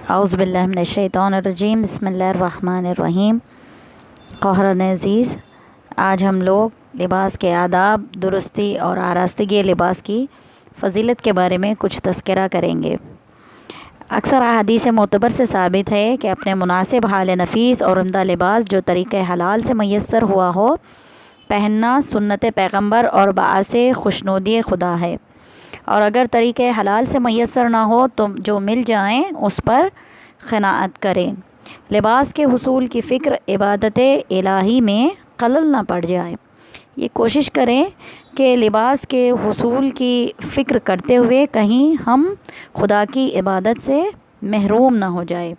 اعوذ باللہ من الشیطان الرجیم، بسم اللہ الرحمن الرحیم۔ قہرن عزیز، آج ہم لوگ لباس کے آداب، درستی اور آراستگی لباس کی فضیلت کے بارے میں کچھ تذکرہ کریں گے۔ اکثر احادیث معتبر سے ثابت ہے کہ اپنے مناسب حال نفیس اور عمدہ لباس جو طریقہ حلال سے میسر ہوا ہو پہننا سنت پیغمبر اور باعث خوشنودی خدا ہے، اور اگر طریقہ حلال سے میسر نہ ہو تو جو مل جائیں اس پر قناعت کریں۔ لباس کے حصول کی فکر عبادت الہی میں خلل نہ پڑ جائے۔ یہ کوشش کریں کہ لباس کے حصول کی فکر کرتے ہوئے کہیں ہم خدا کی عبادت سے محروم نہ ہو جائے،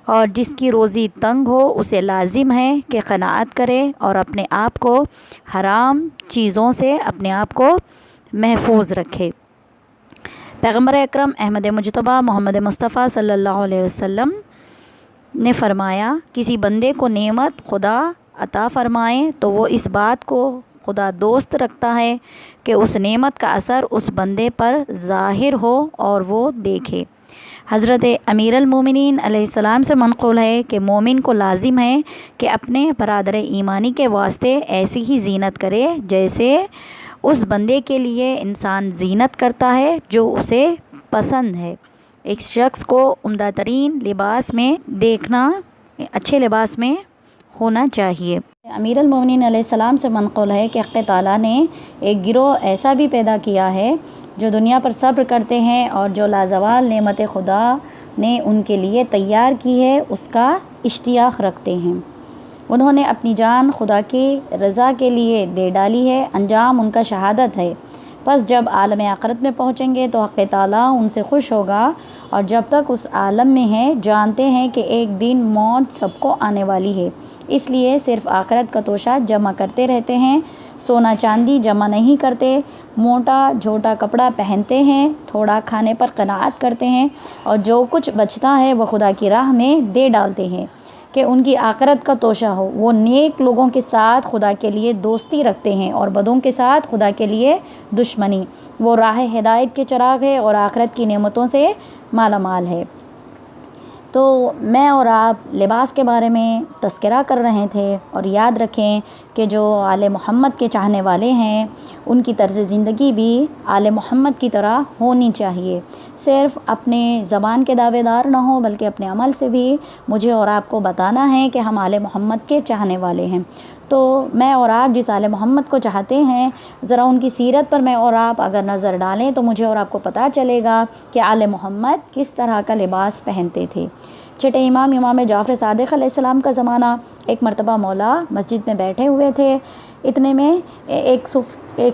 اور جس کی روزی تنگ ہو اسے لازم ہے کہ قناعت کرے اور اپنے آپ کو حرام چیزوں سے اپنے آپ کو محفوظ رکھے۔ پیغمبر اکرم احمد مجتبیٰ محمد مصطفیٰ صلی اللہ علیہ وسلم نے فرمایا، کسی بندے کو نعمت خدا عطا فرمائے تو وہ اس بات کو خدا دوست رکھتا ہے کہ اس نعمت کا اثر اس بندے پر ظاہر ہو اور وہ دیکھے۔ حضرت امیر المومنین علیہ السلام سے منقول ہے کہ مومن کو لازم ہے کہ اپنے برادر ایمانی کے واسطے ایسی ہی زینت کرے جیسے اس بندے کے لیے انسان زینت کرتا ہے جو اسے پسند ہے۔ ایک شخص کو عمدہ ترین لباس میں دیکھنا اچھے لباس میں ہونا چاہیے۔ امیر المومنین علیہ السلام سے منقول ہے کہ حق تعالیٰ نے ایک گروہ ایسا بھی پیدا کیا ہے جو دنیا پر صبر کرتے ہیں اور جو لازوال نعمت خدا نے ان کے لیے تیار کی ہے اس کا اشتیاق رکھتے ہیں۔ انہوں نے اپنی جان خدا کی رضا کے لیے دے ڈالی ہے، انجام ان کا شہادت ہے۔ پس جب عالم آخرت میں پہنچیں گے تو حق تعالیٰ ان سے خوش ہوگا، اور جب تک اس عالم میں ہیں جانتے ہیں کہ ایک دن موت سب کو آنے والی ہے، اس لیے صرف آخرت کا توشہ جمع کرتے رہتے ہیں، سونا چاندی جمع نہیں کرتے، موٹا جھوٹا کپڑا پہنتے ہیں، تھوڑا کھانے پر قناعت کرتے ہیں، اور جو کچھ بچتا ہے وہ خدا کی راہ میں دے ڈالتے ہیں کہ ان کی آخرت کا توشہ ہو۔ وہ نیک لوگوں کے ساتھ خدا کے لیے دوستی رکھتے ہیں اور بدوں کے ساتھ خدا کے لیے دشمنی۔ وہ راہ ہدایت کے چراغ ہے اور آخرت کی نعمتوں سے مالا مال ہے۔ تو میں اور آپ لباس کے بارے میں تذکرہ کر رہے تھے، اور یاد رکھیں کہ جو آل محمد کے چاہنے والے ہیں ان کی طرز زندگی بھی آل محمد کی طرح ہونی چاہیے۔ صرف اپنے زبان کے دعوے دار نہ ہوں بلکہ اپنے عمل سے بھی مجھے اور آپ کو بتانا ہے کہ ہم آل محمد کے چاہنے والے ہیں۔ تو میں اور آپ جس آل محمد کو چاہتے ہیں، ذرا ان کی سیرت پر میں اور آپ اگر نظر ڈالیں تو مجھے اور آپ کو پتہ چلے گا کہ آل محمد کس طرح کا لباس پہنتے تھے۔ چھٹے امام جعفر صادق علیہ السلام کا زمانہ، ایک مرتبہ مولا مسجد میں بیٹھے ہوئے تھے، اتنے میں ایک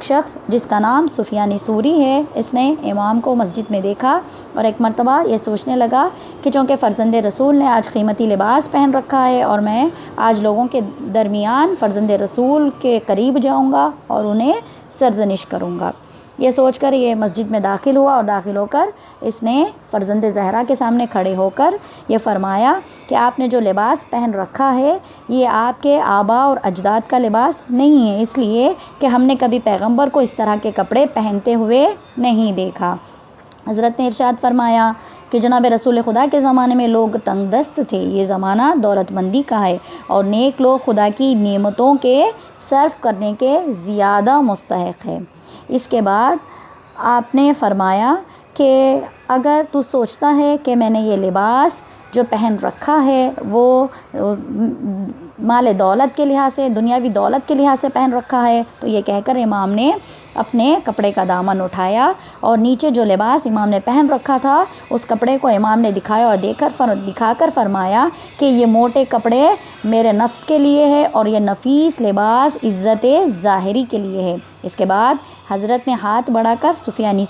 شخص جس کا نام سفیانی سوری ہے، اس نے امام کو مسجد میں دیکھا اور ایک مرتبہ یہ سوچنے لگا کہ چونکہ فرزند رسول نے آج قیمتی لباس پہن رکھا ہے اور میں آج لوگوں کے درمیان فرزند رسول کے قریب جاؤں گا اور انہیں سرزنش کروں گا۔ یہ سوچ کر یہ مسجد میں داخل ہوا، اور داخل ہو کر اس نے فرزند زہرا کے سامنے کھڑے ہو کر یہ فرمایا کہ آپ نے جو لباس پہن رکھا ہے یہ آپ کے آباء اور اجداد کا لباس نہیں ہے، اس لیے کہ ہم نے کبھی پیغمبر کو اس طرح کے کپڑے پہنتے ہوئے نہیں دیکھا۔ حضرت نے ارشاد فرمایا کہ جناب رسول خدا کے زمانے میں لوگ تنگ دست تھے، یہ زمانہ دولت مندی کا ہے، اور نیک لوگ خدا کی نعمتوں کے صرف کرنے کے زیادہ مستحق ہے۔ اس کے بعد آپ نے فرمایا کہ اگر تو سوچتا ہے کہ میں نے یہ لباس جو پہن رکھا ہے وہ مال دولت کے لحاظ سے، دنیاوی دولت کے لحاظ سے پہن رکھا ہے، تو یہ کہہ کر امام نے اپنے کپڑے کا دامن اٹھایا اور نیچے جو لباس امام نے پہن رکھا تھا اس کپڑے کو امام نے دکھایا اور دکھا کر فرمایا کہ یہ موٹے کپڑے میرے نفس کے لیے ہے اور یہ نفیس لباس عزت ظاہری کے لیے ہے۔ اس کے بعد حضرت نے ہاتھ بڑھا کر سفیانی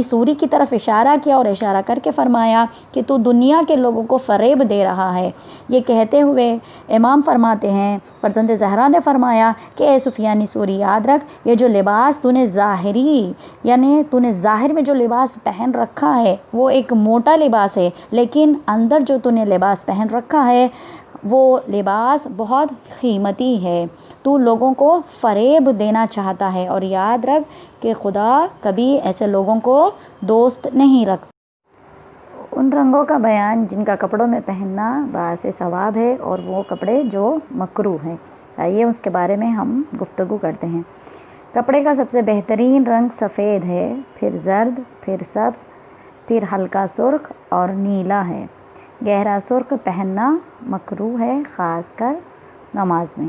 سوری کی طرف اشارہ کیا اور اشارہ کر کے فرمایا کہ تو دنیا کے لوگوں کو فریب دے رہا ہے۔ یہ کہتے ہوئے امام فرماتے ہیں، فرزند زہرا نے فرمایا کہ اے سفیانی سوری، یاد رکھ یہ جو لباس تو نے ظاہری یعنی تو نے ظاہر میں جو لباس پہن رکھا ہے وہ ایک موٹا لباس ہے، لیکن اندر جو تو نے لباس پہن رکھا ہے وہ لباس بہت قیمتی ہے۔ تو لوگوں کو فریب دینا چاہتا ہے، اور یاد رکھ کہ خدا کبھی ایسے لوگوں کو دوست نہیں رکھتا۔ ان رنگوں کا بیان جن کا کپڑوں میں پہننا باعث ثواب ہے اور وہ کپڑے جو مکروہ ہیں۔ آئیے اس کے بارے میں ہم گفتگو کرتے ہیں۔ کپڑے کا سب سے بہترین رنگ سفید ہے، پھر زرد، پھر سبز، پھر ہلکا سرخ اور نیلا ہے۔ گہرا سرخ پہننا مکروہ ہے، خاص کر نماز میں،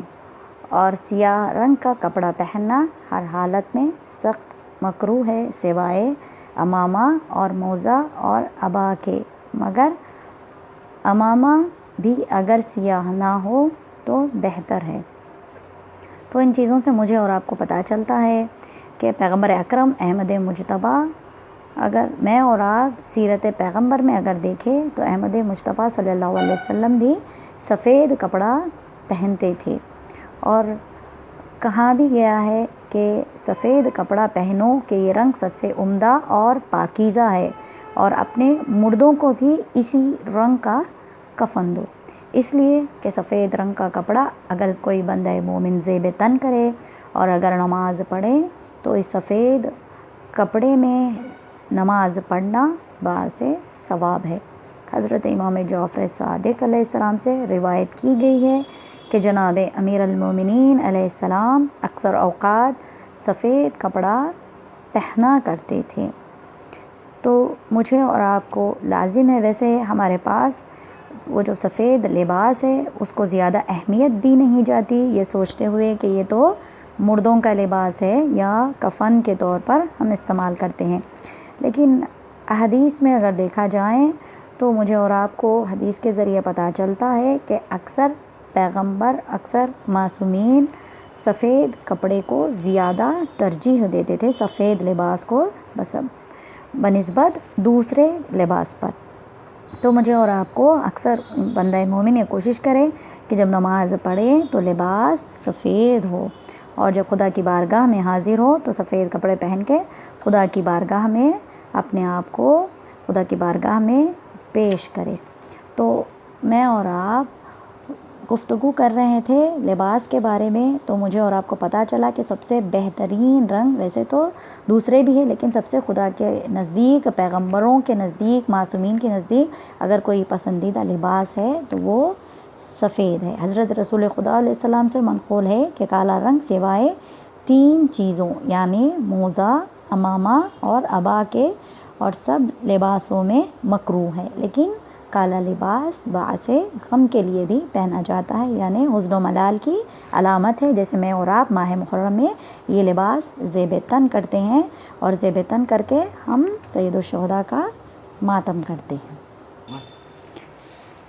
اور سیاہ رنگ کا کپڑا پہننا ہر حالت میں سخت مکروہ ہے سوائے عمامہ اور موزہ اور عبا کے، مگر عمامہ بھی اگر سیاہ نہ ہو تو بہتر ہے۔ تو ان چیزوں سے مجھے اور آپ کو پتہ چلتا ہے کہ پیغمبر اکرم احمد مجتبیٰ، اگر میں اور آپ سیرت پیغمبر میں اگر دیکھیں تو احمد مجتبیٰ صلی اللہ علیہ وسلم بھی سفید کپڑا پہنتے تھے، اور کہا بھی گیا ہے کہ سفید کپڑا پہنو کہ یہ رنگ سب سے عمدہ اور پاکیزہ ہے، اور اپنے مردوں کو بھی اسی رنگ کا کفن دو، اس لیے کہ سفید رنگ کا کپڑا اگر کوئی بندہ مومن زیب تن کرے اور اگر نماز پڑھے تو اس سفید کپڑے میں نماز پڑھنا باعث ثواب ہے۔ حضرت امام جعفر صادق علیہ السلام سے روایت کی گئی ہے کہ جناب امیر المومنین علیہ السلام اکثر اوقات سفید کپڑا پہنا کرتے تھے۔ تو مجھے اور آپ کو لازم ہے، ویسے ہمارے پاس وہ جو سفید لباس ہے اس کو زیادہ اہمیت دی نہیں جاتی، یہ سوچتے ہوئے کہ یہ تو مردوں کا لباس ہے یا کفن کے طور پر ہم استعمال کرتے ہیں، لیکن احادیث میں اگر دیکھا جائے تو مجھے اور آپ کو حدیث کے ذریعے پتہ چلتا ہے کہ اکثر پیغمبر، اکثر معصومین سفید کپڑے کو زیادہ ترجیح دیتے تھے، سفید لباس کو بنسبت دوسرے لباس پر۔ تو مجھے اور آپ کو اکثر بندہ مومن یہ کوشش کرے کہ جب نماز پڑھے تو لباس سفید ہو، اور جب خدا کی بارگاہ میں حاضر ہو تو سفید کپڑے پہن کے خدا کی بارگاہ میں اپنے آپ کو خدا کی بارگاہ میں پیش کرے۔ تو میں اور آپ گفتگو کر رہے تھے لباس کے بارے میں، تو مجھے اور آپ کو پتہ چلا کہ سب سے بہترین رنگ، ویسے تو دوسرے بھی ہیں لیکن سب سے خدا کے نزدیک، پیغمبروں کے نزدیک، معصومین کے نزدیک اگر کوئی پسندیدہ لباس ہے تو وہ سفید ہے۔ حضرت رسول خدا علیہ السلام سے منقول ہے کہ کالا رنگ سوائے 3 چیزوں یعنی موزہ، عمامہ اور عبا کے اور سب لباسوں میں مکروہ ہے، لیکن کالا لباس باعث غم کے لیے بھی پہنا جاتا ہے، یعنی حزن و ملال کی علامت ہے، جیسے میں اور آپ ماہ محرم میں یہ لباس زیب تن کرتے ہیں، اور زیب تن کر کے ہم سید الشہداء کا ماتم کرتے ہیں۔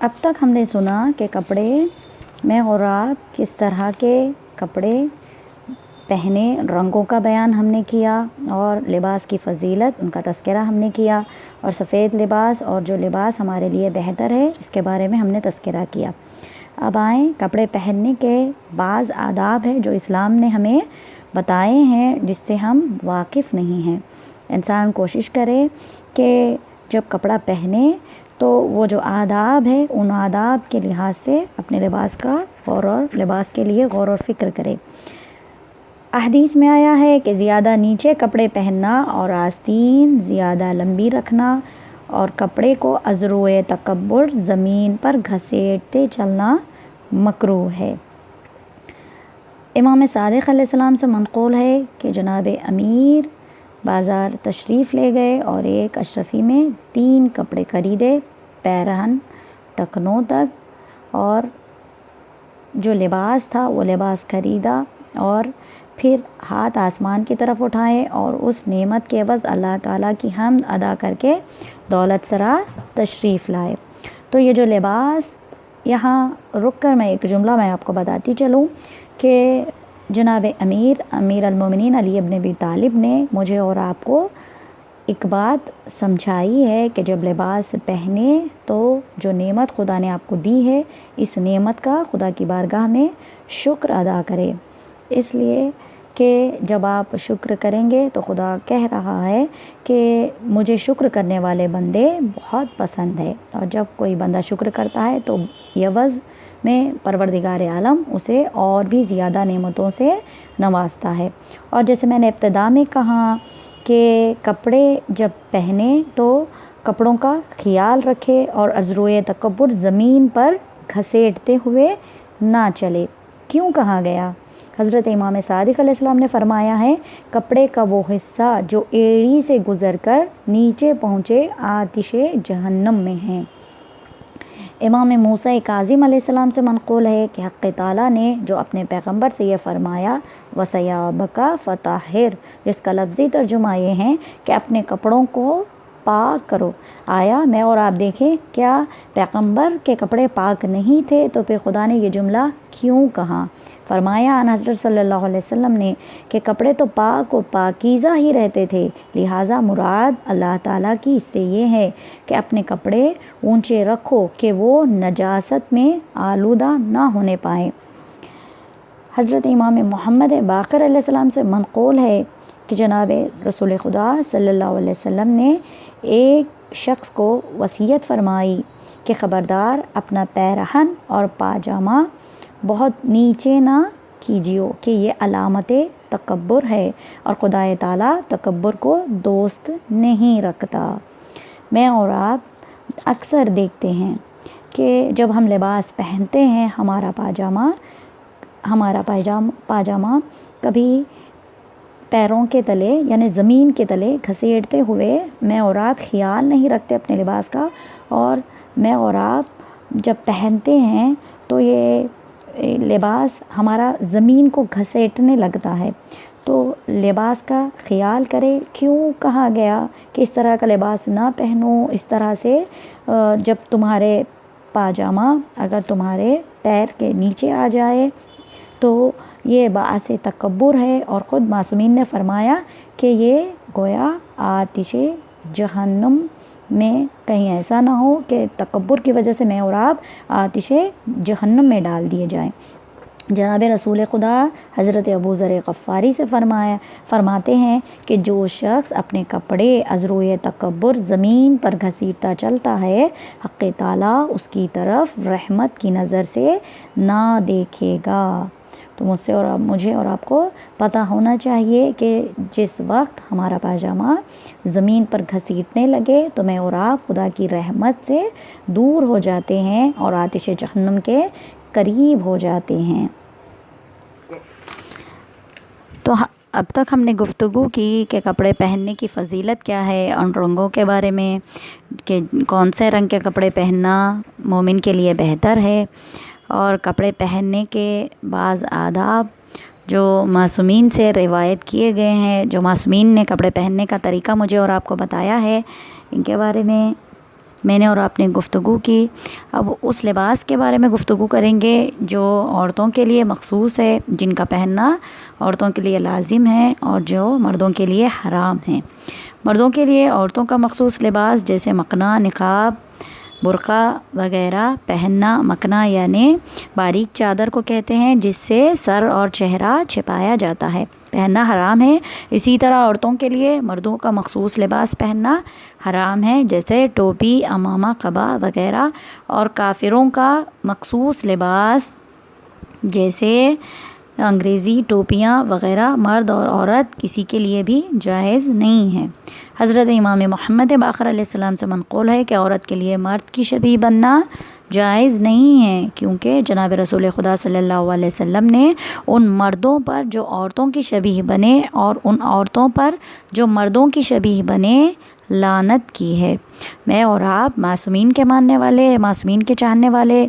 اب تک ہم نے سنا کہ کپڑے، میں اور آپ کس طرح کے کپڑے پہنے، رنگوں کا بیان ہم نے کیا، اور لباس کی فضیلت، ان کا تذکرہ ہم نے کیا، اور سفید لباس اور جو لباس ہمارے لیے بہتر ہے اس کے بارے میں ہم نے تذکرہ کیا۔ اب آئیں، کپڑے پہننے کے بعض آداب ہیں جو اسلام نے ہمیں بتائے ہیں جس سے ہم واقف نہیں ہیں۔ انسان کوشش کرے کہ جب کپڑا پہنے تو وہ جو آداب ہے ان آداب کے لحاظ سے اپنے لباس کا لباس کے لیے غور و فکر کرے۔ احادیث میں آیا ہے کہ زیادہ نیچے کپڑے پہننا اور آستین زیادہ لمبی رکھنا اور کپڑے کو ازروئے تکبر زمین پر گھسیٹتے چلنا مکروہ ہے۔ امام صادق علیہ السلام سے منقول ہے کہ جناب امیر بازار تشریف لے گئے اور ایک اشرفی میں 3 کپڑے خریدے، پیرہن ٹکنوں تک، اور جو لباس تھا وہ لباس خریدا، اور پھر ہاتھ آسمان کی طرف اٹھائے اور اس نعمت کے عوض اللہ تعالیٰ کی حمد ادا کر کے دولت سرا تشریف لائے۔ تو یہ جو لباس، یہاں رک کر میں ایک جملہ میں آپ کو بتاتی چلوں کہ جناب امیر المومنین علی ابن ابی طالب نے مجھے اور آپ کو ایک بات سمجھائی ہے کہ جب لباس پہنے تو جو نعمت خدا نے آپ کو دی ہے اس نعمت کا خدا کی بارگاہ میں شکر ادا کرے، اس لیے کہ جب آپ شکر کریں گے تو خدا کہہ رہا ہے کہ مجھے شکر کرنے والے بندے بہت پسند ہے، اور جب کوئی بندہ شکر کرتا ہے تو عوض میں پروردگار عالم اسے اور بھی زیادہ نعمتوں سے نوازتا ہے۔ اور جیسے میں نے ابتدا میں کہا کہ کپڑے جب پہنے تو کپڑوں کا خیال رکھے اور از روئے تکبر زمین پر گھسیٹتے ہوئے نہ چلے۔ کیوں کہا گیا؟ حضرت امام صادق علیہ السلام نے فرمایا ہے کپڑے کا وہ حصہ جو ایڑی سے گزر کر نیچے پہنچے آتش جہنم میں ہیں۔ امام موسیٰ کاظم علیہ السلام سے منقول ہے کہ حق تعالیٰ نے جو اپنے پیغمبر سے یہ فرمایا وَثِيَابَكَ فَطَهِّرْ، جس کا لفظی ترجمہ یہ ہے کہ اپنے کپڑوں کو پاک کرو۔ آیا میں اور آپ دیکھیں کیا پیغمبر کے کپڑے پاک نہیں تھے تو پھر خدا نے یہ جملہ کیوں کہا؟ فرمایا ان حضرت صلی اللہ علیہ وسلم نے کہ کپڑے تو پاک و پاکیزہ ہی رہتے تھے، لہٰذا مراد اللہ تعالیٰ کی اس سے یہ ہے کہ اپنے کپڑے اونچے رکھو کہ وہ نجاست میں آلودہ نہ ہونے پائیں۔ حضرت امام محمد باقر علیہ السلام سے منقول ہے کہ جناب رسول خدا صلی اللہ علیہ وسلم نے ایک شخص کو وصیت فرمائی کہ خبردار اپنا پیرہن اور پاجامہ بہت نیچے نہ کیجیو کہ یہ علامت تکبر ہے اور خدا تعالیٰ تکبر کو دوست نہیں رکھتا۔ میں اور آپ اکثر دیکھتے ہیں کہ جب ہم لباس پہنتے ہیں ہمارا پاجامہ کبھی پیروں کے تلے یعنی زمین کے تلے گھسیٹتے ہوئے میں اور آپ خیال نہیں رکھتے اپنے لباس کا، اور میں اور آپ جب پہنتے ہیں تو یہ لباس ہمارا زمین کو گھسیٹنے لگتا ہے۔ تو لباس کا خیال کرے۔ کیوں کہا گیا کہ اس طرح کا لباس نہ پہنو؟ اس طرح سے جب تمہارے پاجامہ اگر تمہارے پیر کے نیچے آ جائے تو یہ باعث تکبر ہے، اور خود معصومین نے فرمایا کہ یہ گویا آتش جہنم میں کہیں ایسا نہ ہو کہ تکبر کی وجہ سے میں اور آپ آتش جہنم میں ڈال دیے جائیں۔ جناب رسول خدا حضرت ابو ذر غفاری سے فرماتے ہیں کہ جو شخص اپنے کپڑے از روئے تکبر زمین پر گھسیٹتا چلتا ہے حق تعالیٰ اس کی طرف رحمت کی نظر سے نہ دیکھے گا۔ تو مجھے اور آپ کو پتہ ہونا چاہیے کہ جس وقت ہمارا پاجامہ زمین پر گھسیٹنے لگے تو میں اور آپ خدا کی رحمت سے دور ہو جاتے ہیں اور آتش جہنم کے قریب ہو جاتے ہیں۔ تو اب تک ہم نے گفتگو کی کہ کپڑے پہننے کی فضیلت کیا ہے، ان رنگوں کے بارے میں کہ کون سے رنگ کے کپڑے پہننا مومن کے لیے بہتر ہے، اور کپڑے پہننے کے بعض آداب جو معصومین سے روایت کیے گئے ہیں، جو معصومین نے کپڑے پہننے کا طریقہ مجھے اور آپ کو بتایا ہے، ان کے بارے میں نے اور آپ نے گفتگو کی۔ اب اس لباس کے بارے میں گفتگو کریں گے جو عورتوں کے لیے مخصوص ہے، جن کا پہننا عورتوں کے لیے لازم ہے اور جو مردوں کے لیے حرام ہیں۔ مردوں کے لیے عورتوں کا مخصوص لباس جیسے مکنا، نقاب، برقع وغیرہ پہننا۔ مکنا یعنی باریک چادر کو کہتے ہیں جس سے سر اور چہرہ چھپایا جاتا ہے، پہننا حرام ہے۔ اسی طرح عورتوں کے لیے مردوں کا مخصوص لباس پہننا حرام ہے جیسے ٹوپی، عمامہ، قبا وغیرہ، اور کافروں کا مخصوص لباس جیسے انگریزی ٹوپیاں وغیرہ مرد اور عورت کسی کے لیے بھی جائز نہیں ہے۔ حضرت امام محمد باقر علیہ السلام سے منقول ہے کہ عورت کے لیے مرد کی شبیہ بننا جائز نہیں ہے، کیونکہ جناب رسول خدا صلی اللہ علیہ وسلم نے ان مردوں پر جو عورتوں کی شبیہ بنے اور ان عورتوں پر جو مردوں کی شبیہ بنے لعنت کی ہے۔ میں اور آپ معصومین کے ماننے والے، معصومین کے چاہنے والے،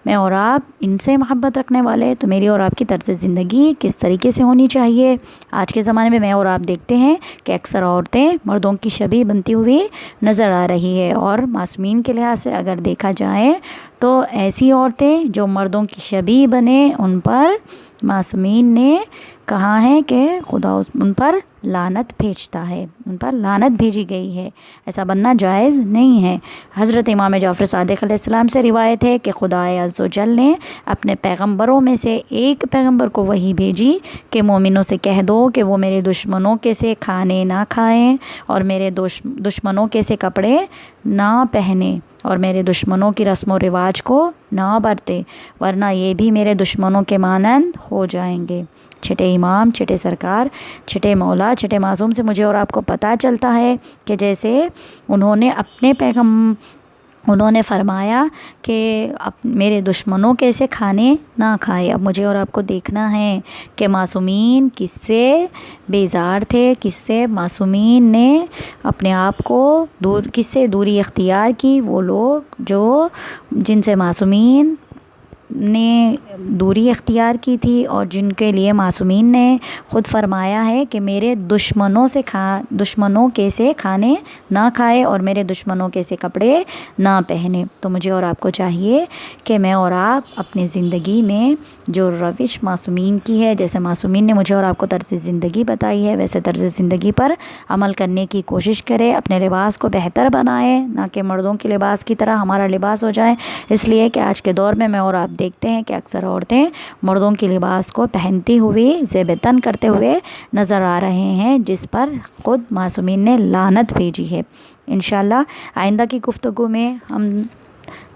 میں اور آپ ان سے محبت رکھنے والے، تو میری اور آپ کی طرز زندگی کس طریقے سے ہونی چاہیے؟ آج کے زمانے میں اور آپ دیکھتے ہیں کہ اکثر عورتیں مردوں کی شبیہ بنتی ہوئی نظر آ رہی ہے، اور معصومین کے لحاظ سے اگر دیکھا جائے تو ایسی عورتیں جو مردوں کی شبیہ بنے ان پر معصومین نے کہا ہے کہ خدا ان پر لعنت بھیجتا ہے، ان پر لعنت بھیجی گئی ہے، ایسا بننا جائز نہیں ہے۔ حضرت امام جعفر صادق علیہ السلام سے روایت ہے کہ خدا عز و جل نے اپنے پیغمبروں میں سے ایک پیغمبر کو وحی بھیجی کہ مومنوں سے کہہ دو کہ وہ میرے دشمنوں کے سے کھانے نہ کھائیں اور میرے دشمنوں کے سے کپڑے نہ پہنیں اور میرے دشمنوں کی رسم و رواج کو نہ برتے، ورنہ یہ بھی میرے دشمنوں کے مانند ہو جائیں گے۔ چھٹے امام، چھٹے سرکار، چھٹے مولا، چھٹے معصوم سے مجھے اور آپ کو پتہ چلتا ہے کہ جیسے انہوں نے فرمایا کہ میرے دشمنوں کے سے کھانے نہ کھائے۔ اب مجھے اور آپ کو دیکھنا ہے کہ معصومین کس سے بیزار تھے، کس سے معصومین نے اپنے آپ کو کس سے دوری اختیار کی۔ وہ لوگ جن سے معصومین نے دوری اختیار کی تھی اور جن کے لیے معصومین نے خود فرمایا ہے کہ میرے دشمنوں کے سے کھانے نہ کھائے اور میرے دشمنوں کے سے کپڑے نہ پہنے۔ تو مجھے اور آپ کو چاہیے کہ میں اور آپ اپنی زندگی میں جو روش معصومین کی ہے، جیسے معصومین نے مجھے اور آپ کو طرز زندگی بتائی ہے، ویسے طرز زندگی پر عمل کرنے کی کوشش کرے، اپنے لباس کو بہتر بنائے، نہ کہ مردوں کے لباس کی طرح ہمارا لباس ہو جائے۔ اس لیے کہ آج کے دور میں اور آپ دیکھتے ہیں کہ اکثر عورتیں مردوں کے لباس کو پہنتی ہوئی زیب تن کرتے ہوئے نظر آ رہے ہیں، جس پر خود معصومین نے لعنت بھیجی ہے۔ انشاءاللہ آئندہ کی گفتگو میں ہم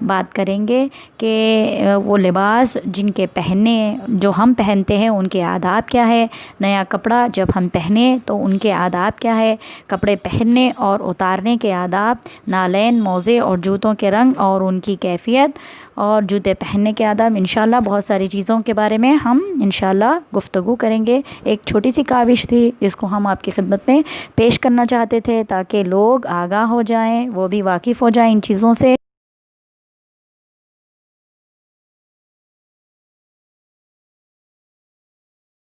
بات کریں گے کہ وہ لباس جو ہم پہنتے ہیں ان کے آداب کیا ہے، نیا کپڑا جب ہم پہنیں تو ان کے آداب کیا ہے، کپڑے پہننے اور اتارنے کے آداب، نالین، موزے اور جوتوں کے رنگ اور ان کی کیفیت اور جوتے پہننے کے آداب، انشاءاللہ بہت ساری چیزوں کے بارے میں ہم انشاءاللہ گفتگو کریں گے۔ ایک چھوٹی سی کاوش تھی جس کو ہم آپ کی خدمت میں پیش کرنا چاہتے تھے تاکہ لوگ آگاہ ہو جائیں، وہ بھی واقف ہو جائیں ان چیزوں سے۔